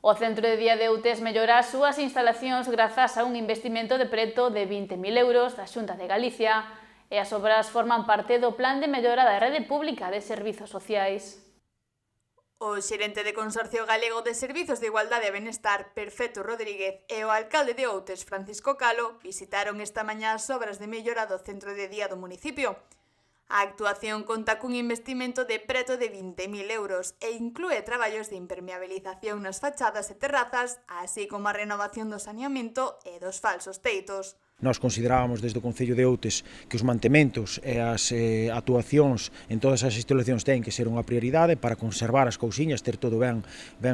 O Centro de Día de Outes mellora as súas instalacións grazas a un investimento de preto de 20.000 euros da Xunta de Galicia e as obras forman parte do Plan de Mellora da Rede Pública de Servizos Sociais. O xerente de Consorcio Galego de Servizos de Igualdade e Benestar, Perfecto Rodríguez, e o alcalde de Outes, Francisco Calo, visitaron esta mañá as obras de mellora do centro de día do municipio. A actuación conta cun investimento de preto de 20.000 euros e inclúe traballos de impermeabilización nas fachadas e terrazas, así como a renovación do saneamento e dos falsos teitos. Nós considerábamos desde o Concello de Outes que os mantementos e as actuacións en todas as instalacións ten que ser unha prioridade para conservar as cousiñas, ter todo ben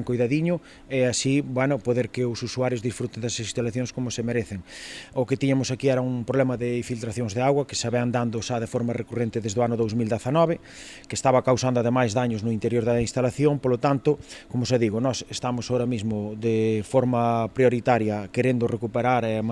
cuidadiño e así, poder que os usuarios disfruten das instalacións como se merecen. O que tiñamos aquí era un problema de filtracións de agua que se ven dando xa de forma recurrente desde o ano 2019, que estaba causando ademais daños no interior da instalación, polo tanto, como se digo, nós estamos ahora mismo de forma prioritaria querendo recuperar e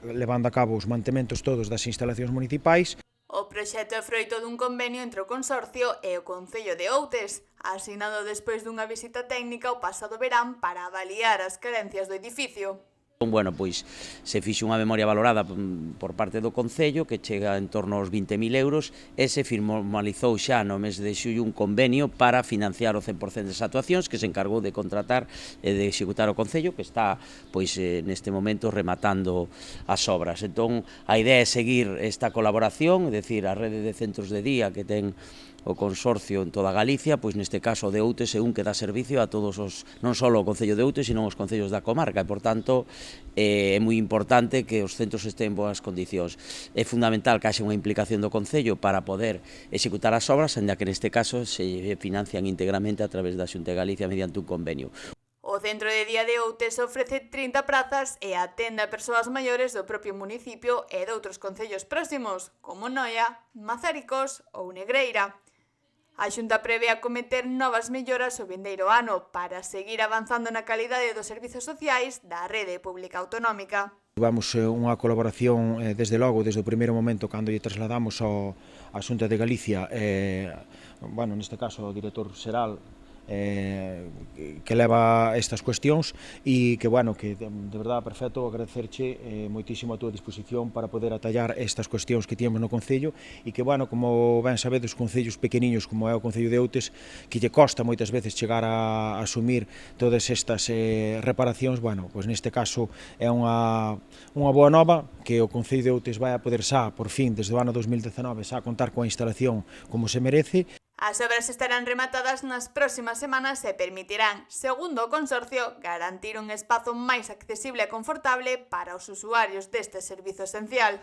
levando a cabo os mantementos todos das instalacións municipais. O proxecto é froito dun convenio entre o Consorcio e o Concello de Outes, asinado despois dunha visita técnica o pasado verán para avaliar as carencias do edificio. Pois se fixe unha memoria valorada por parte do Concello que chega en torno aos 20.000 euros e se formalizou xa no mes de xullo un convenio para financiar o 100% das actuacións que se encargou de contratar e de executar o Concello que está neste momento rematando as obras. Entón a idea é seguir esta colaboración, é dicir, a rede de centros de día que ten o consorcio en toda Galicia, pois neste caso de Outes é un que dá servicio a todos os, non só o Concello de Outes, sino os concellos da comarca, e, por tanto, é moi importante que os centros estén en boas condicións. É fundamental que haxe unha implicación do Concello para poder executar as obras, ainda que neste caso se financian íntegramente a través da Xunta de Galicia mediante un convenio. O Centro de Día de Outes ofrece 30 prazas e atende a persoas maiores do propio municipio e de outros concellos próximos, como Noia, Mazaricos ou Negreira. A Xunta prevé acometer novas melloras o vindeiro ano para seguir avanzando na calidade dos servizos sociais da rede pública autonómica. Tivemos unha colaboración, desde logo, desde o primeiro momento, cando lle trasladamos á Xunta de Galicia, neste caso, o director xeral, que leva estas cuestións e que de verdade, Perfecto, agradecerche moitísimo a túa disposición para poder atallar estas cuestións que tíamos no Concello e que, como ben sabedes, concellos pequeniños como é o Concello de Outes, que lle costa moitas veces chegar a asumir todas estas reparacións, pois neste caso é unha boa nova que o Concello de Outes vai a poder xa, por fin, desde o ano 2019, xa contar coa instalación como se merece. As obras estarán rematadas nas próximas semanas e permitirán, segundo o Consorcio, garantir un espazo máis accesible e confortable para os usuarios deste servizo esencial.